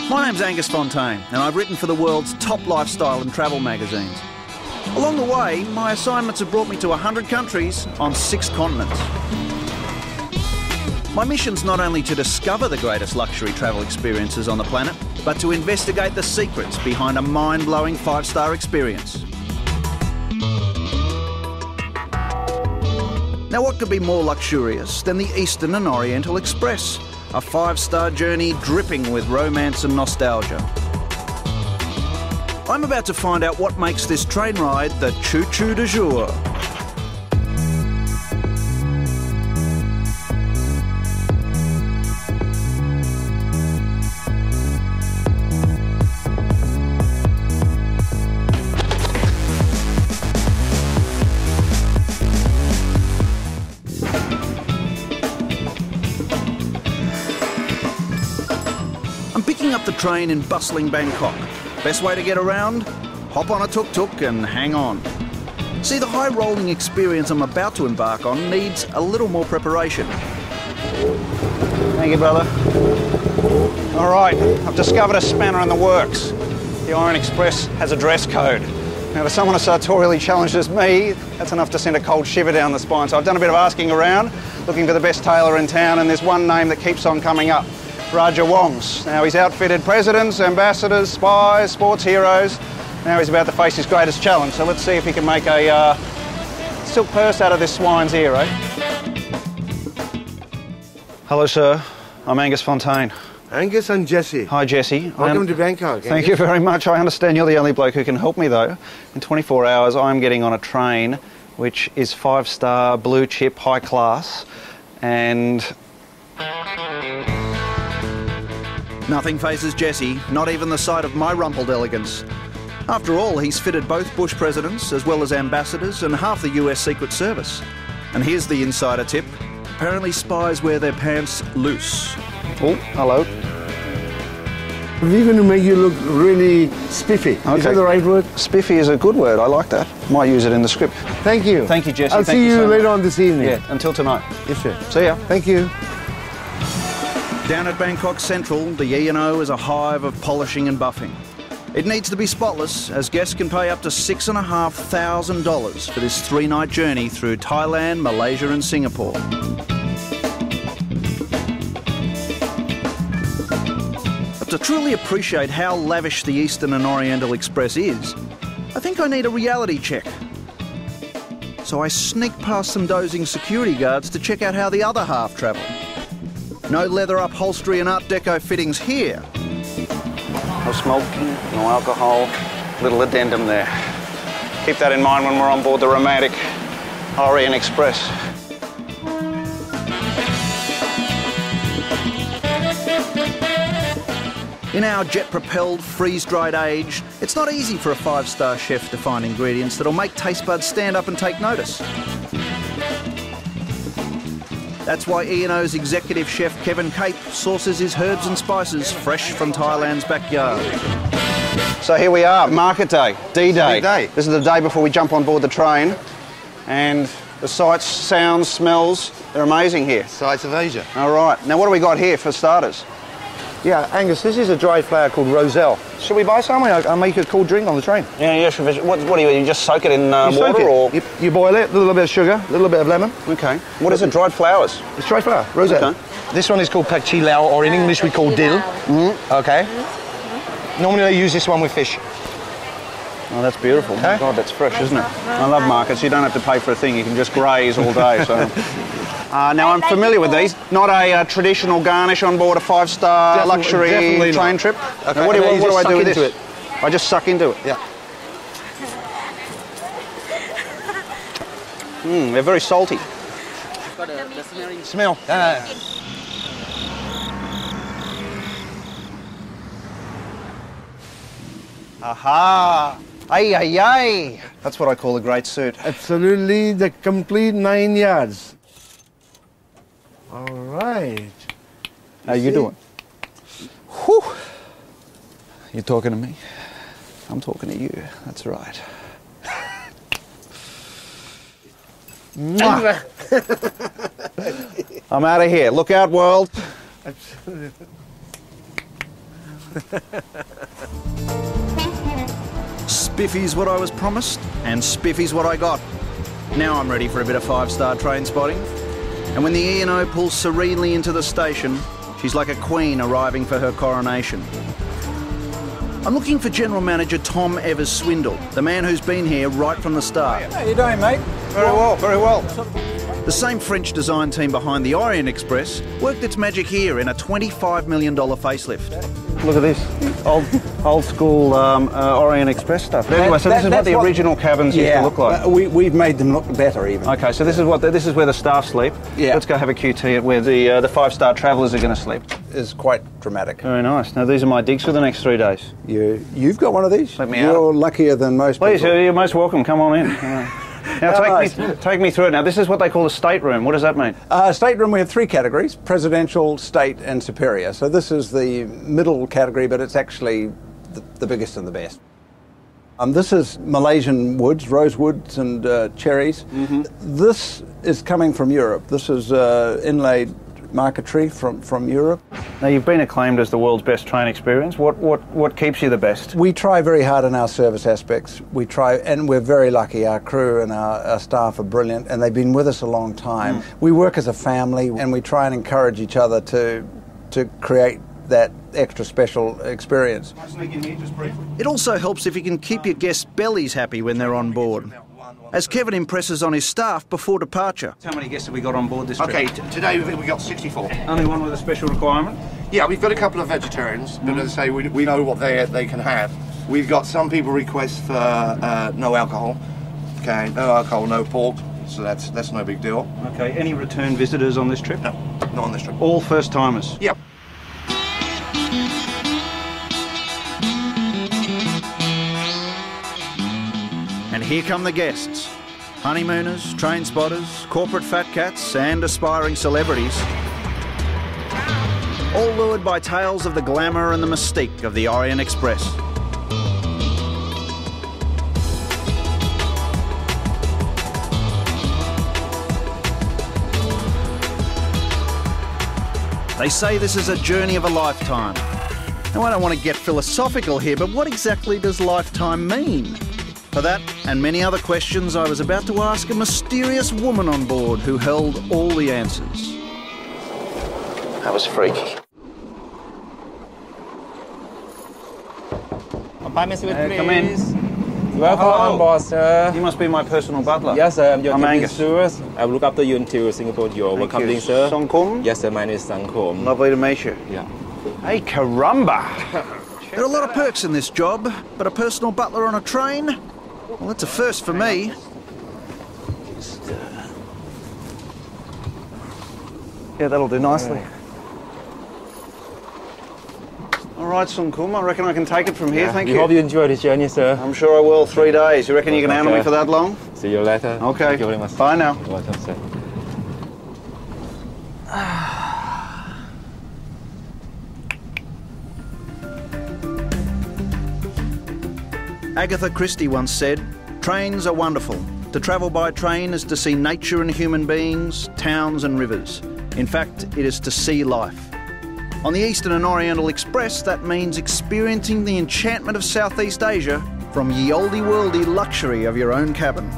My name's Angus Fontaine, and I've written for the world's top lifestyle and travel magazines. Along the way, my assignments have brought me to 100 countries on 6 continents. My mission's not only to discover the greatest luxury travel experiences on the planet, but to investigate the secrets behind a mind-blowing 5-star experience. Now, what could be more luxurious than the Eastern and Oriental Express? A 5-star journey dripping with romance and nostalgia. I'm about to find out what makes this train ride the choo-choo du jour. I'm picking up the train in bustling Bangkok. Best way to get around? Hop on a tuk-tuk and hang on. See, the high-rolling experience I'm about to embark on needs a little more preparation. Thank you, brother. All right, I've discovered a spanner in the works. The Orient Express has a dress code. Now, for someone as sartorially challenged as me, that's enough to send a cold shiver down the spine. So I've done a bit of asking around, looking for the best tailor in town, and there's one name that keeps on coming up. Raja Wongs. Now, he's outfitted presidents, ambassadors, spies, sports heroes. Now he's about to face his greatest challenge, so let's see if he can make a silk purse out of this swine's ear, eh? Hello, sir. I'm Angus Fontaine. Angus and Jesse. Hi, Jesse. Welcome to Bangkok. Thank you very much. I understand you're the only bloke who can help me, though. In 24 hours, I'm getting on a train which is 5-star, blue chip, high class, and nothing faces Jesse, not even the sight of my rumpled elegance. After all, he's fitted both Bush presidents as well as ambassadors and half the US Secret Service. And here's the insider tip. Apparently spies wear their pants loose. Oh, hello. We're going to make you look really spiffy. Okay. Is that the right word? Spiffy is a good word. I like that. Might use it in the script. Thank you. Thank you, Jesse. I'll see you later on this evening. Yeah, until tonight. Yes, sir. See ya. Thank you. Down at Bangkok Central, the E&O is a hive of polishing and buffing. It needs to be spotless, as guests can pay up to $6,500 for this 3-night journey through Thailand, Malaysia and Singapore. But to truly appreciate how lavish the Eastern and Oriental Express is, I think I need a reality check. So I sneak past some dozing security guards to check out how the other half travel. No leather upholstery and Art Deco fittings here. No smoking, no alcohol, little addendum there. Keep that in mind when we're on board the romantic Orient Express. In our jet-propelled, freeze-dried age, it's not easy for a 5-star chef to find ingredients that'll make taste buds stand up and take notice. That's why E&O's executive chef Kevin Cape sources his herbs and spices fresh from Thailand's backyard. So here we are, market day, D-Day. This is the day before we jump on board the train, and the sights, sounds, smells, they're amazing here. Sights of Asia. All right, now what do we got here for starters? Yeah, Angus, this is a dried flower called Roselle. Should we buy some? I'll make a cool drink on the train. Yeah, sure. What do you just soak it in water or? You boil it, a little bit of sugar, a little bit of lemon. Okay. What is it? Dried flowers? It's dried flower, Roselle. Okay. This one is called Pak Chi Lao, or in English we call dill. Okay. Normally they use this one with fish. Oh, that's beautiful. Okay. God, that's fresh, isn't it? I love markets. You don't have to pay for a thing. You can just graze all day. So. Now, I'm familiar with these. Not a traditional garnish on board a 5-star luxury train trip. Okay. Now, what do I do with this? I just suck into it? Yeah. They're very salty. Smell. Aha! Ay, ay, ay! That's what I call a great suit. Absolutely, the complete 9 yards. All right. How you doing? Whew. You talking to me? I'm talking to you. That's right. I'm out of here. Look out, world. Spiffy's what I was promised, and Spiffy's what I got. Now I'm ready for a bit of five-star train spotting. And when the E&O pulls serenely into the station, she's like a queen arriving for her coronation. I'm looking for General Manager Tom Evers-Swindle, the man who's been here right from the start. How you doing, mate? Very well, very well. The same French design team behind the Orient Express worked its magic here in a $25 million facelift. Look at this, old school Orient Express stuff. Anyway, so this is what the original cabins used to look like. We've made them look better even. Okay, so this is where the staff sleep. Yeah. Let's go have a QT at where the five-star travellers are going to sleep. It's quite dramatic. Very nice. Now these are my digs for the next 3 days. You've got one of these? Let me You're out. luckier than most Please, people. you're most welcome. Come on in. Now take me through it. Now this is what they call a stateroom. What does that mean? Stateroom, we have 3 categories: presidential, state and superior. So this is the middle category, but it's actually the biggest and the best. This is Malaysian woods, rosewoods and cherries. This is coming from Europe. This is inlaid marquetry from Europe. Now you've been acclaimed as the world's best train experience. What keeps you the best? We try very hard in our service aspects. We try, and we're very lucky. Our crew and our staff are brilliant, and they've been with us a long time. We work as a family, and we try and encourage each other to create that extra special experience. It also helps if you can keep your guests' bellies happy when they're on board, as Kevin impresses on his staff before departure. How many guests have we got on board this trip? Okay, today we got 64. Only one with a special requirement? Yeah, we've got a couple of vegetarians, but as I say, we know what they can have. We've got some people request for no alcohol. Okay, no alcohol, no pork, so that's no big deal. Okay, any return visitors on this trip? No, not on this trip. All first timers? Yep. And here come the guests. Honeymooners, train spotters, corporate fat cats and aspiring celebrities. All lured by tales of the glamour and the mystique of the Orient Express. They say this is a journey of a lifetime. Now, I don't want to get philosophical here, but what exactly does lifetime mean? For that and many other questions, I was about to ask a mysterious woman on board who held all the answers. That was freaky. Apartment suite, please. Come in. Welcome on board, sir. You must be my personal butler. Yes, sir. I'm your cabin Angus. steward. I will look after you until Singapore. You're welcome, in, sir. Song Kum? Yes, sir. My name is Sang Kum. Lovely to meet you. Yeah. Hey, caramba! There are a lot of perks in this job, but a personal butler on a train? Well, that's a first for me. Yeah, that'll do nicely. All right, Song Kum, I reckon I can take it from here, thank We you. hope you enjoy the journey, sir. I'm sure I will. 3 days. You reckon you can handle me for that long? See you later. Okay. Thank you very much. Bye now. You're welcome, sir. Agatha Christie once said, "Trains are wonderful. To travel by train is to see nature and human beings, towns and rivers. In fact, it is to see life." On the Eastern and Oriental Express, that means experiencing the enchantment of Southeast Asia from ye olde worldy luxury of your own cabin.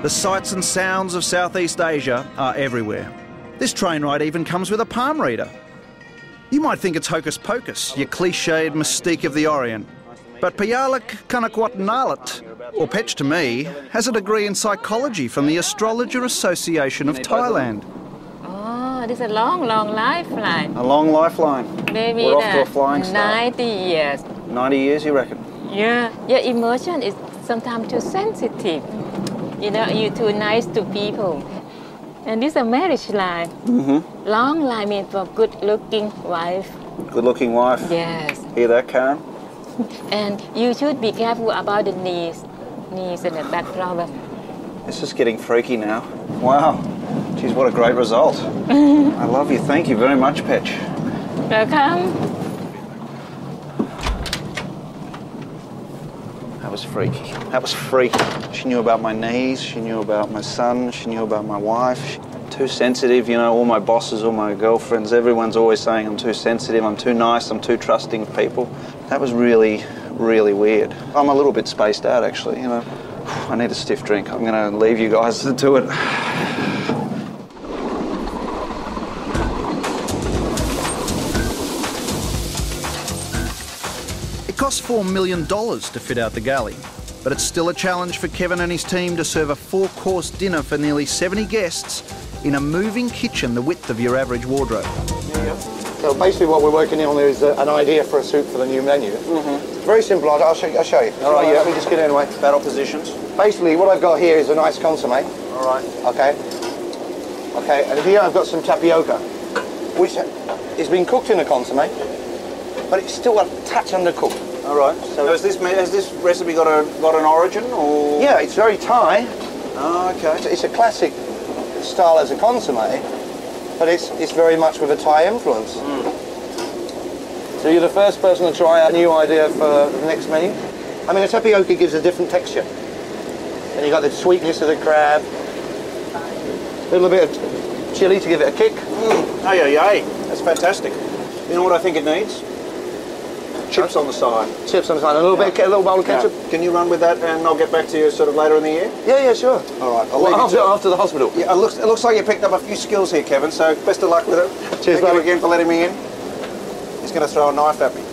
The sights and sounds of Southeast Asia are everywhere. This train ride even comes with a palm reader. You might think it's hocus pocus, your cliched mystique of the Orient. But Payalak Kanakwat Nalat, or Pech to me, has a degree in psychology from the Astrologer Association of Thailand. Oh, this is a long lifeline. A long lifeline. Maybe We're off to a flying start. 90 years. 90 years, you reckon? Yeah, your emotion is sometimes too sensitive. You know, you're too nice to people. And this is a marriage line. Long line means for good-looking wife. Good-looking wife. Yes. Hear that, Karen? And you should be careful about the knees and the back problem. This is getting freaky now. Wow. Geez, what a great result. I love you. Thank you very much, Pech. Welcome. That was freaky. That was freaky. She knew about my knees, she knew about my son, she knew about my wife. Too sensitive, you know, all my bosses, all my girlfriends, everyone's always saying I'm too sensitive, I'm too nice, I'm too trusting of people. That was really, really weird. I'm a little bit spaced out, actually, you know. I need a stiff drink. I'm going to leave you guys to do it. It costs $4 million to fit out the galley, but it's still a challenge for Kevin and his team to serve a 4-course dinner for nearly 70 guests in a moving kitchen the width of your average wardrobe. Yeah. So basically what we're working on is an idea for a soup for the new menu. Very simple. I'll show you. All right, yeah. Let me just get in anyway. Battle positions. Basically, what I've got here is a nice consomme. All right. Okay. Okay, and here I've got some tapioca, which is being cooked in a consomme, but it's still a touch undercooked. All right. So has this recipe got an origin, or? Yeah, it's very Thai. Oh, okay. It's a classic style as a consomme, but it's very much with a Thai influence. So you're the first person to try a new idea for the next menu. I mean, a tapioca gives a different texture. And you've got the sweetness of the crab, a little bit of chilli to give it a kick. Hey, that's fantastic. You know what I think it needs? Chips on the side. Chips on the side, a little bowl of ketchup. Can you run with that, and I'll get back to you sort of later in the year? Yeah, sure. All right. After the hospital. Yeah, it looks like you picked up a few skills here, Kevin. So best of luck with it. Cheers, Thank you buddy. again for letting me in. He's going to throw a knife at me.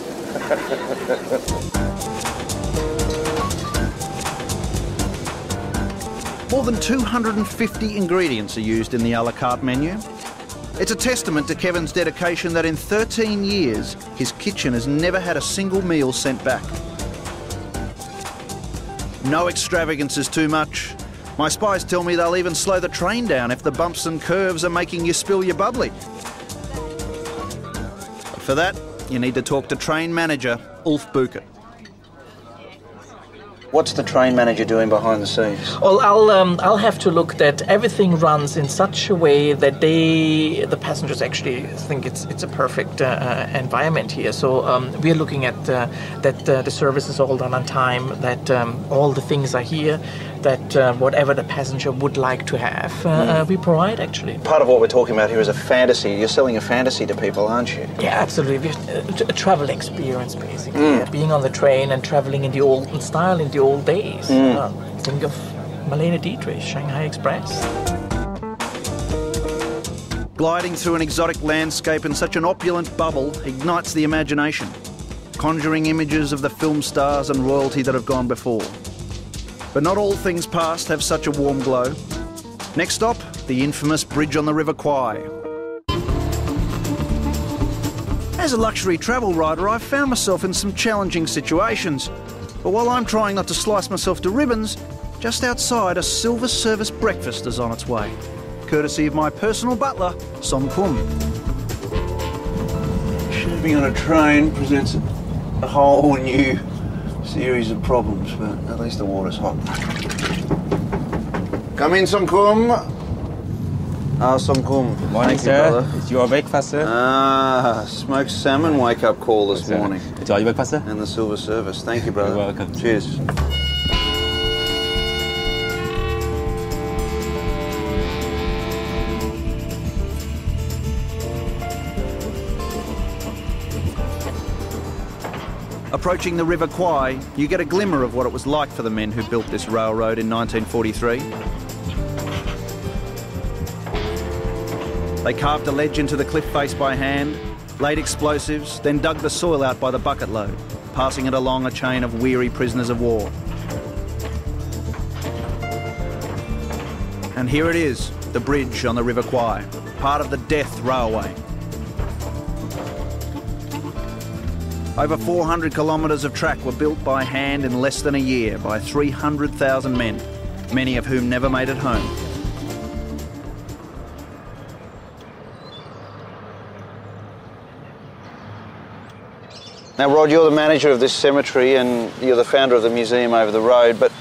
More than 250 ingredients are used in the a la carte menu. It's a testament to Kevin's dedication that in 13 years, his kitchen has never had a single meal sent back. No extravagance is too much. My spies tell me they'll even slow the train down if the bumps and curves are making you spill your bubbly. But for that, you need to talk to train manager Ulf Buchert. What's the train manager doing behind the scenes? Well, I'll have to look that everything runs in such a way that the passengers actually think it's a perfect environment here. So we're looking at that the service is all done on time, that all the things are here, that whatever the passenger would like to have, we provide actually. Part of what we're talking about here is a fantasy. You're selling a fantasy to people, aren't you? Yeah, absolutely. A travel experience, basically. Being on the train and traveling in the olden style, in the old days. Think of Marlene Dietrich, Shanghai Express. Gliding through an exotic landscape in such an opulent bubble ignites the imagination, conjuring images of the film stars and royalty that have gone before. But not all things past have such a warm glow. Next stop, the infamous bridge on the River Kwai. As a luxury travel writer, I've found myself in some challenging situations. But while I'm trying not to slice myself to ribbons, just outside a silver service breakfast is on its way, courtesy of my personal butler, Som Kum. Being on a train presents a whole new series of problems, but at least the water's hot. Come in, Som Kum. Som Kum. Morning, sir. It's your breakfast, sir. Smoked salmon wake-up call this morning. Enjoy your breakfast, sir. And the silver service. Thank you, brother. You're welcome. Cheers. Approaching the River Kwai, you get a glimmer of what it was like for the men who built this railroad in 1943. They carved a ledge into the cliff face by hand, laid explosives, then dug the soil out by the bucket load, passing it along a chain of weary prisoners of war. And here it is, the bridge on the River Kwai, part of the Death Railway. Over 400 kilometres of track were built by hand in less than a year by 300,000 men, many of whom never made it home. Now, Rod, you're the manager of this cemetery and you're the founder of the museum over the road, but